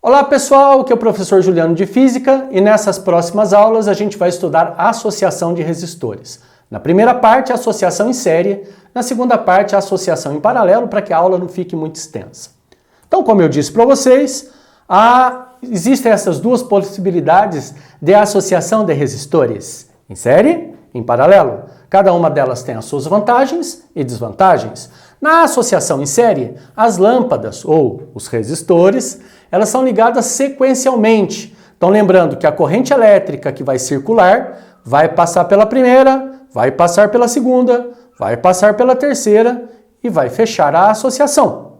Olá pessoal, aqui é o professor Juliano de Física e nessas próximas aulas a gente vai estudar a associação de resistores. Na primeira parte, a associação em série, na segunda parte, a associação em paralelo, para que a aula não fique muito extensa. Então, como eu disse para vocês, existem essas duas possibilidades de associação de resistores, em série e em paralelo. Cada uma delas tem as suas vantagens e desvantagens. Na associação em série, as lâmpadas ou os resistores, elas são ligadas sequencialmente. Então lembrando que a corrente elétrica que vai circular vai passar pela primeira, vai passar pela segunda, vai passar pela terceira e vai fechar a associação.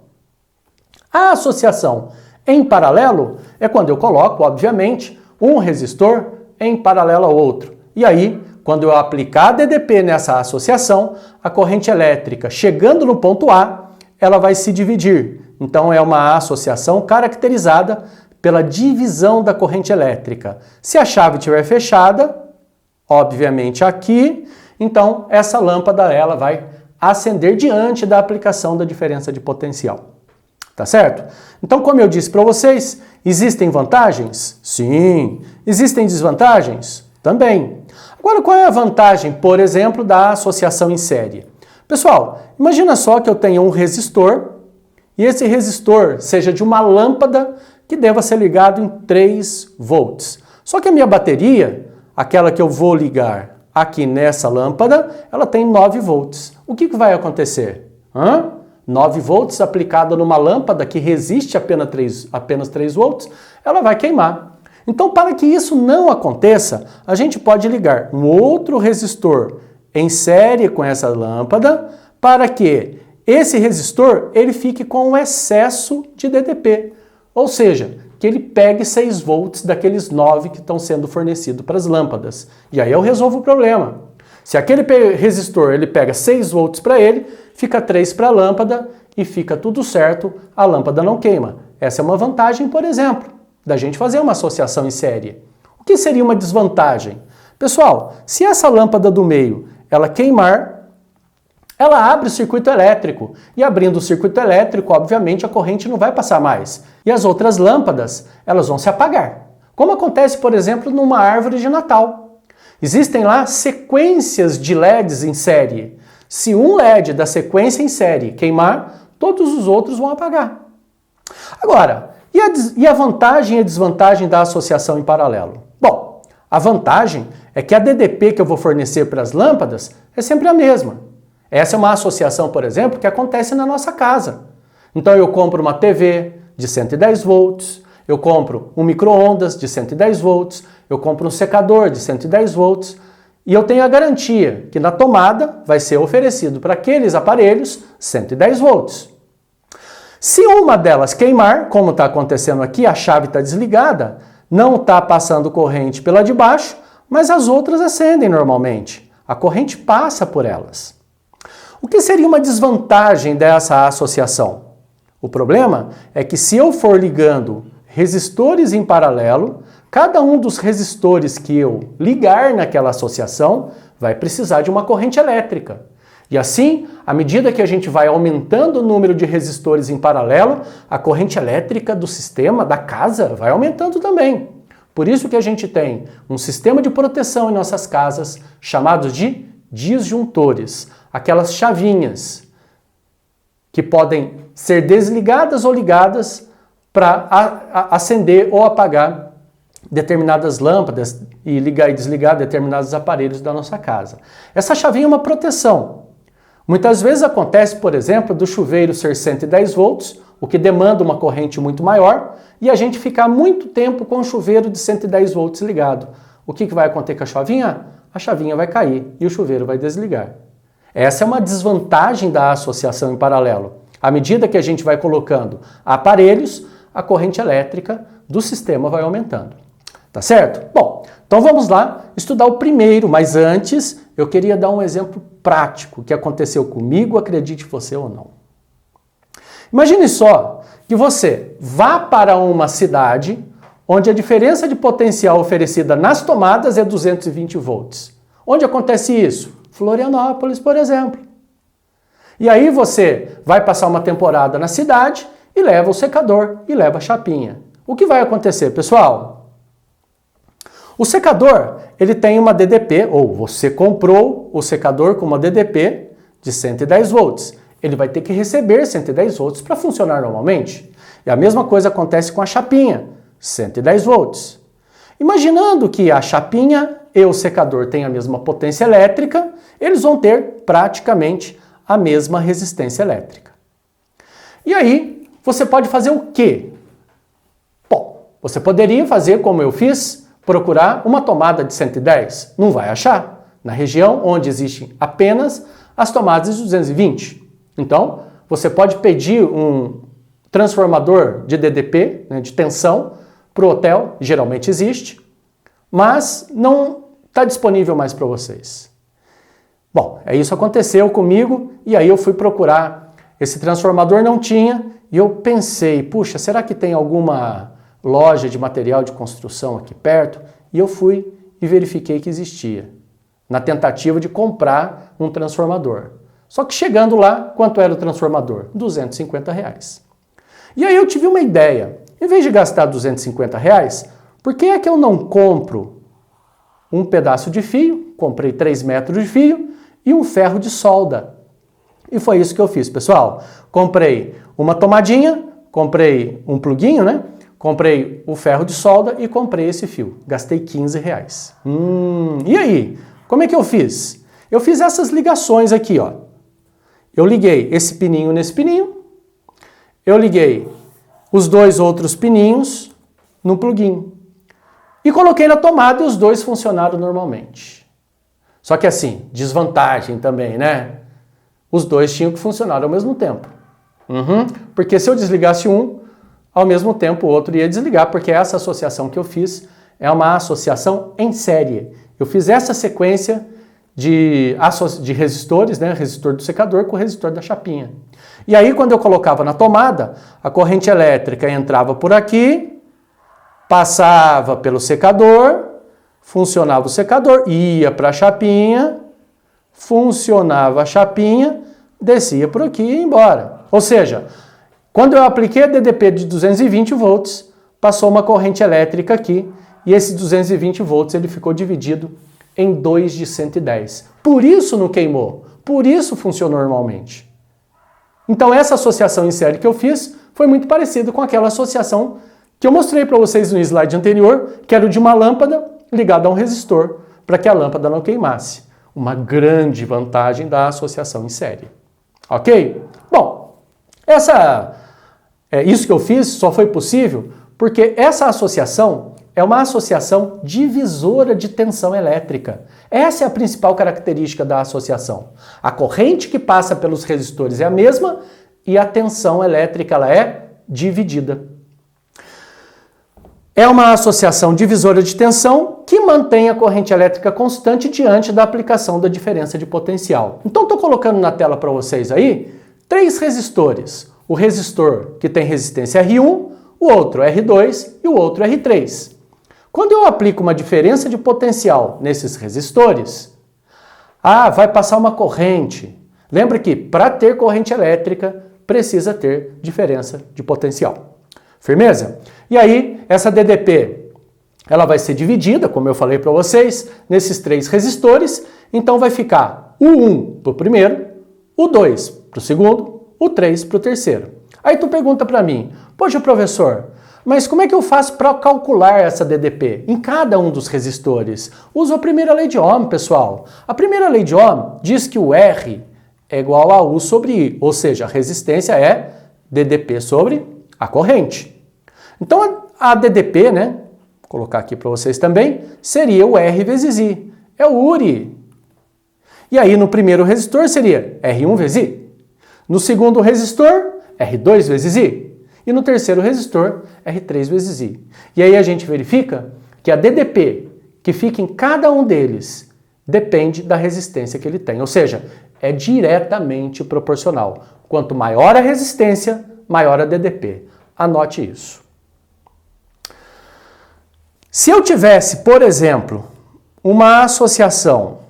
A associação em paralelo é quando eu coloco, obviamente, um resistor em paralelo ao outro. E aí, quando eu aplicar DDP nessa associação, a corrente elétrica chegando no ponto A, ela vai se dividir. Então é uma associação caracterizada pela divisão da corrente elétrica. Se a chave estiver fechada, obviamente aqui, então essa lâmpada ela vai acender diante da aplicação da diferença de potencial. Tá certo? Então, como eu disse para vocês, existem vantagens? Sim. Existem desvantagens? Também. Agora, qual é a vantagem, por exemplo, da associação em série? Pessoal, imagina só que eu tenha um resistor e esse resistor seja de uma lâmpada que deva ser ligado em 3 volts. Só que a minha bateria, aquela que eu vou ligar aqui nessa lâmpada, ela tem 9 volts. O que vai acontecer? 9 volts aplicada numa lâmpada que resiste apenas 3 volts, ela vai queimar. Então, para que isso não aconteça, a gente pode ligar um outro resistor em série com essa lâmpada para que esse resistor ele fique com um excesso de DDP, ou seja, que ele pegue 6 volts daqueles 9 que estão sendo fornecidos para as lâmpadas. E aí eu resolvo o problema. Se aquele resistor ele pega 6 volts para ele, fica 3 para a lâmpada e fica tudo certo, a lâmpada não queima. Essa é uma vantagem, por exemplo, da gente fazer uma associação em série. O que seria uma desvantagem? Pessoal, se essa lâmpada do meio ela queimar, ela abre o circuito elétrico. E abrindo o circuito elétrico, obviamente, a corrente não vai passar mais. E as outras lâmpadas, elas vão se apagar. Como acontece, por exemplo, numa árvore de Natal. Existem lá sequências de LEDs em série. Se um LED da sequência em série queimar, todos os outros vão apagar. Agora, e a vantagem e a desvantagem da associação em paralelo? Bom, a vantagem é que a DDP que eu vou fornecer para as lâmpadas é sempre a mesma. Essa é uma associação, por exemplo, que acontece na nossa casa. Então eu compro uma TV de 110 volts, eu compro um micro-ondas de 110 volts, eu compro um secador de 110 volts e eu tenho a garantia que na tomada vai ser oferecido para aqueles aparelhos 110 volts. Se uma delas queimar, como está acontecendo aqui, a chave está desligada, não está passando corrente pela de baixo, mas as outras acendem normalmente. A corrente passa por elas. O que seria uma desvantagem dessa associação? O problema é que se eu for ligando resistores em paralelo, cada um dos resistores que eu ligar naquela associação vai precisar de uma corrente elétrica. E assim, à medida que a gente vai aumentando o número de resistores em paralelo, a corrente elétrica do sistema, da casa, vai aumentando também. Por isso que a gente tem um sistema de proteção em nossas casas chamado de disjuntores, aquelas chavinhas que podem ser desligadas ou ligadas para acender ou apagar determinadas lâmpadas e ligar e desligar determinados aparelhos da nossa casa. Essa chavinha é uma proteção. Muitas vezes acontece, por exemplo, do chuveiro ser 110 volts, o que demanda uma corrente muito maior, e a gente ficar muito tempo com o chuveiro de 110 volts ligado. O que vai acontecer com a chavinha? A chavinha vai cair e o chuveiro vai desligar. Essa é uma desvantagem da associação em paralelo. À medida que a gente vai colocando aparelhos, a corrente elétrica do sistema vai aumentando. Tá certo? Bom, então vamos lá estudar o primeiro, mas antes eu queria dar um exemplo prático que aconteceu comigo, acredite você ou não. Imagine só que você vá para uma cidade onde a diferença de potencial oferecida nas tomadas é 220 volts. Onde acontece isso? Florianópolis, por exemplo. E aí você vai passar uma temporada na cidade e leva o secador e leva a chapinha. o que vai acontecer, pessoal? O secador, ele tem uma DDP, ou você comprou o secador com uma DDP de 110 volts. Ele vai ter que receber 110 volts para funcionar normalmente. E a mesma coisa acontece com a chapinha, 110 volts. Imaginando que a chapinha e o secador têm a mesma potência elétrica, eles vão ter praticamente a mesma resistência elétrica. E aí, você pode fazer o quê? Bom, você poderia fazer como eu fiz, procurar uma tomada de 110. Não vai achar. Na região onde existem apenas as tomadas de 220. Então, você pode pedir um transformador de DDP, né, de tensão, para o hotel, geralmente existe, mas não está disponível mais para vocês. Bom, isso aconteceu comigo e aí eu fui procurar. Esse transformador não tinha e eu pensei, puxa, será que tem alguma loja de material de construção aqui perto? E eu fui e verifiquei que existia, na tentativa de comprar um transformador. Só que chegando lá, quanto era o transformador? R$250. E aí eu tive uma ideia. Em vez de gastar R$250, por que é que eu não compro um pedaço de fio, comprei 3 metros de fio e um ferro de solda? E foi isso que eu fiz, pessoal. Comprei uma tomadinha, comprei um pluguinho, né? Comprei o ferro de solda e comprei esse fio. Gastei R$15. E aí? Como é que eu fiz? Eu fiz essas ligações aqui, ó. Eu liguei esse pininho nesse pininho. Eu liguei os 2 outros pininhos no pluguinho. E coloquei na tomada e os 2 funcionaram normalmente. Só que assim, desvantagem também, né? Os 2 tinham que funcionar ao mesmo tempo. Porque se eu desligasse um, ao mesmo tempo o outro ia desligar, porque essa associação que eu fiz é uma associação em série. Eu fiz essa sequência de resistores, né? Resistor do secador com o resistor da chapinha. E aí, quando eu colocava na tomada, a corrente elétrica entrava por aqui, passava pelo secador, funcionava o secador, ia para a chapinha, funcionava a chapinha, descia por aqui e ia embora. Ou seja, quando eu apliquei a DDP de 220 volts, passou uma corrente elétrica aqui, e esse 220 volts ele ficou dividido em 2 de 110. Por isso não queimou, por isso funcionou normalmente. Então essa associação em série que eu fiz foi muito parecida com aquela associação que eu mostrei para vocês no slide anterior, que era o de uma lâmpada ligada a um resistor, para que a lâmpada não queimasse. Uma grande vantagem da associação em série. Ok? Bom, isso que eu fiz só foi possível porque essa associação é uma associação divisora de tensão elétrica. Essa é a principal característica da associação. A corrente que passa pelos resistores é a mesma e a tensão elétrica ela é dividida. É uma associação divisora de tensão que mantém a corrente elétrica constante diante da aplicação da diferença de potencial. Então estou colocando na tela para vocês aí 3 resistores. O resistor que tem resistência R1, o outro R2 e o outro R3. Quando eu aplico uma diferença de potencial nesses resistores, vai passar uma corrente. Lembra que para ter corrente elétrica precisa ter diferença de potencial. Firmeza? E aí, essa DDP, ela vai ser dividida, como eu falei para vocês, nesses 3 resistores. Então vai ficar o 1 para o primeiro, o 2 para o segundo, o 3 para o terceiro. Aí tu pergunta para mim, poxa professor, mas como é que eu faço para calcular essa DDP em cada um dos resistores? Uso a primeira lei de Ohm, pessoal. A primeira lei de Ohm diz que o R é igual a U sobre I, ou seja, a resistência é DDP sobre a corrente. Então a DDP, né, vou colocar aqui para vocês também, seria o R vezes I, é o URI. E aí no primeiro resistor seria R1 vezes I. No segundo resistor, R2 vezes I. E no terceiro resistor, R3 vezes I. E aí a gente verifica que a DDP que fica em cada um deles depende da resistência que ele tem. Ou seja, é diretamente proporcional. Quanto maior a resistência, maior a DDP. Anote isso. Se eu tivesse, por exemplo, uma associação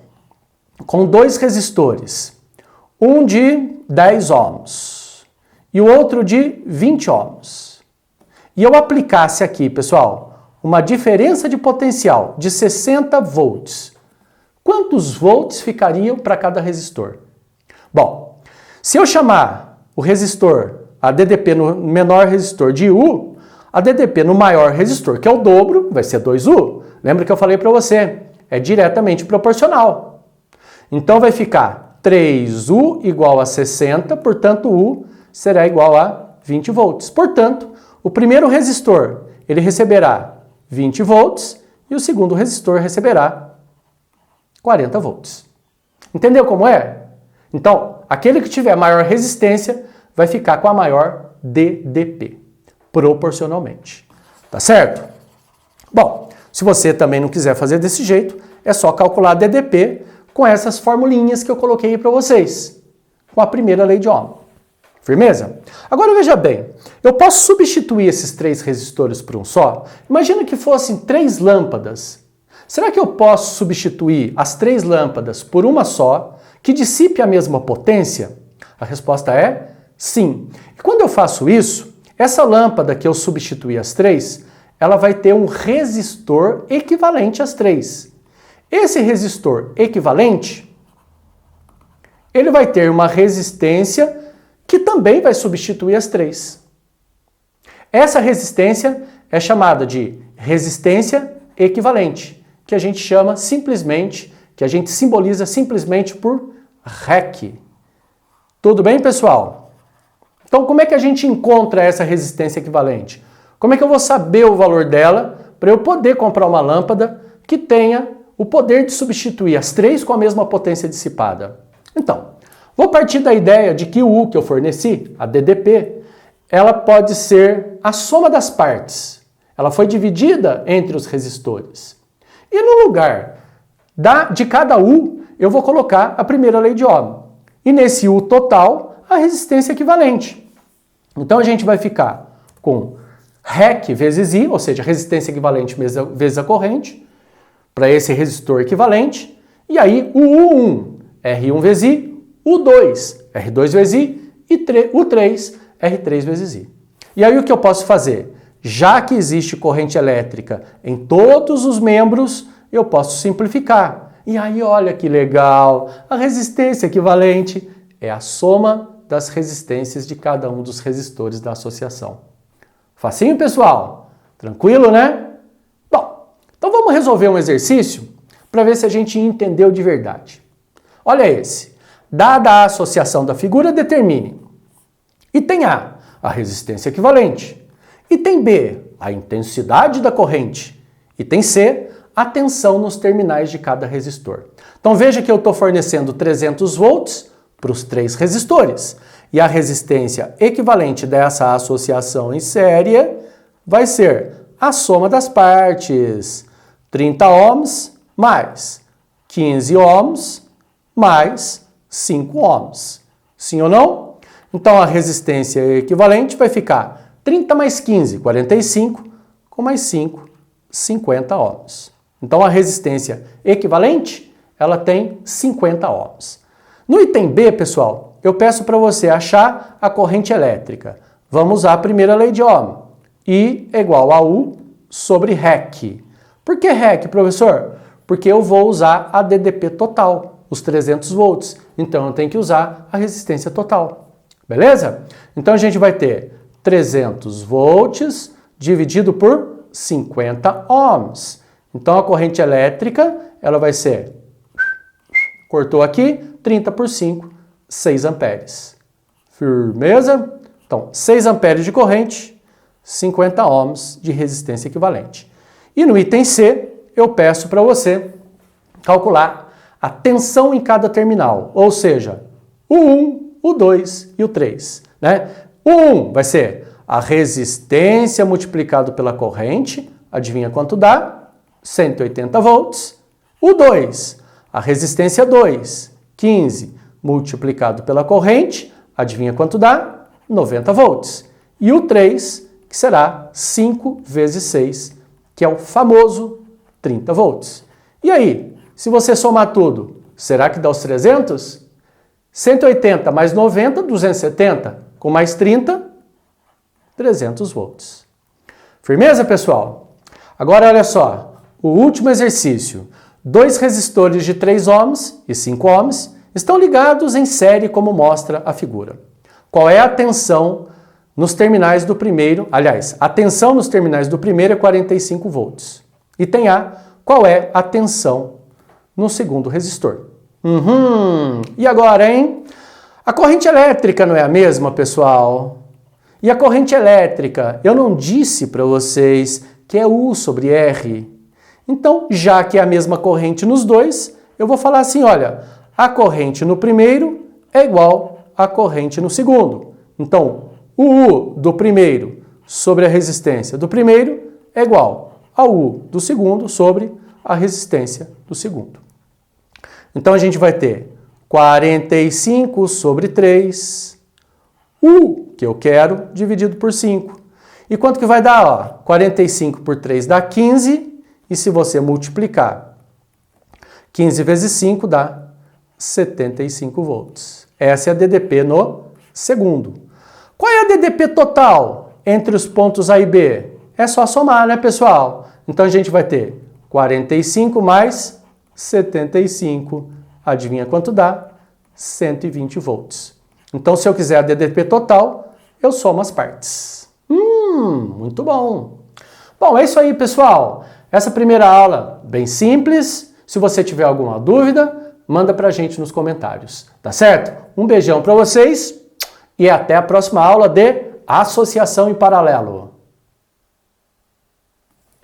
com 2 resistores, um de 10 ohms, e o outro de 20 ohms. e eu aplicasse aqui, pessoal, uma diferença de potencial de 60 volts, quantos volts ficariam para cada resistor? Bom, se eu chamar o resistor, a DDP no menor resistor de U, a DDP no maior resistor, que é o dobro, vai ser 2U. Lembra que eu falei para você? É diretamente proporcional. Então vai ficar 3U igual a 60, portanto U será igual a 20 volts. Portanto, o primeiro resistor ele receberá 20 volts e o segundo resistor receberá 40 volts. Entendeu como é? Então, aquele que tiver maior resistência vai ficar com a maior DDP, proporcionalmente. Tá certo? Bom, se você também não quiser fazer desse jeito, é só calcular a DDP com essas formulinhas que eu coloquei aí para vocês, com a primeira lei de Ohm. Firmeza? Agora veja bem, eu posso substituir esses 3 resistores por um só? Imagina que fossem 3 lâmpadas. Será que eu posso substituir as 3 lâmpadas por uma só, que dissipe a mesma potência? A resposta é sim. E quando eu faço isso, essa lâmpada que eu substituí as 3, ela vai ter um resistor equivalente às 3. Esse resistor equivalente, ele vai ter uma resistência que também vai substituir as 3. Essa resistência é chamada de resistência equivalente, que a gente chama simplesmente, que a gente simboliza simplesmente por REC. Tudo bem, pessoal? Então, como é que a gente encontra essa resistência equivalente? Como é que eu vou saber o valor dela para eu poder comprar uma lâmpada que tenha o poder de substituir as 3 com a mesma potência dissipada? Então, vou partir da ideia de que o U que eu forneci, a DDP, ela pode ser a soma das partes. Ela foi dividida entre os resistores. E no lugar de cada U, eu vou colocar a primeira lei de Ohm. E nesse U total, a resistência equivalente. Então a gente vai ficar com REC vezes I, ou seja, resistência equivalente vezes a corrente, para esse resistor equivalente. E aí o U1, R1 vezes I, U2, R2 vezes I, e U3, R3 vezes I. E aí o que eu posso fazer? Já que existe corrente elétrica em todos os membros, eu posso simplificar. E aí olha que legal, a resistência equivalente é a soma das resistências de cada um dos resistores da associação. Facinho, pessoal? Tranquilo, né? Bom, então vamos resolver um exercício para ver se a gente entendeu de verdade. Olha esse. Dada a associação da figura, determine. Item A, a resistência equivalente. Item B, a intensidade da corrente. Item C, a tensão nos terminais de cada resistor. Então veja que eu estou fornecendo 300 volts para os 3 resistores. E a resistência equivalente dessa associação em série vai ser a soma das partes. 30 ohms mais 15 ohms mais 5 ohms. Sim ou não? Então a resistência equivalente vai ficar 30 mais 15, 45, com mais 5, 50 ohms. Então a resistência equivalente, ela tem 50 ohms. No item B, pessoal, eu peço para você achar a corrente elétrica. Vamos usar a primeira lei de Ohm. I é igual a U sobre REC. Por que REC, professor? Porque eu vou usar a DDP total, os 300 volts. Então eu tenho que usar a resistência total. Beleza? Então a gente vai ter 300 volts dividido por 50 ohms. Então a corrente elétrica, ela vai ser, cortou aqui, 30 por 5, 6 amperes. Firmeza? Então, 6 amperes de corrente, 50 ohms de resistência equivalente. E no item C, eu peço para você calcular a tensão em cada terminal, ou seja, o 1, o 2 e o 3. Né? O 1 vai ser a resistência multiplicado pela corrente, adivinha quanto dá? 180 volts. O 2, a resistência 2, 15, multiplicado pela corrente, adivinha quanto dá? 90 volts. E o 3, que será 5 vezes 6, que é o famoso 30 volts. E aí, se você somar tudo, será que dá os 300? 180 mais 90, 270, com mais 30, 300 volts. Firmeza, pessoal? Agora, olha só, o último exercício. 2 resistores de 3 ohms e 5 ohms estão ligados em série como mostra a figura. Qual é a tensão nos terminais do primeiro? Aliás, a tensão nos terminais do primeiro é 45 volts. Item A, qual é a tensão no segundo resistor? E agora, hein? A corrente elétrica não é a mesma, pessoal? E a corrente elétrica, eu não disse para vocês que é U sobre R. Então, já que é a mesma corrente nos dois, eu vou falar assim, olha, a corrente no primeiro é igual à corrente no segundo. Então, o U do primeiro sobre a resistência do primeiro é igual ao U do segundo sobre a resistência do segundo. Então, a gente vai ter 45 sobre 3, U, que eu quero, dividido por 5. E quanto que vai dar? Ó, 45 por 3 dá 15, e se você multiplicar 15 vezes 5 dá 75 volts. Essa é a DDP no segundo. Qual é a DDP total entre os pontos A e B? É só somar, né, pessoal? Então a gente vai ter 45 mais 75. Adivinha quanto dá? 120 volts. Então, se eu quiser a DDP total, eu somo as partes. Muito bom. Bom, é isso aí, pessoal. Essa primeira aula, bem simples. Se você tiver alguma dúvida, manda pra gente nos comentários, tá certo? Um beijão pra vocês e até a próxima aula de Associação em Paralelo.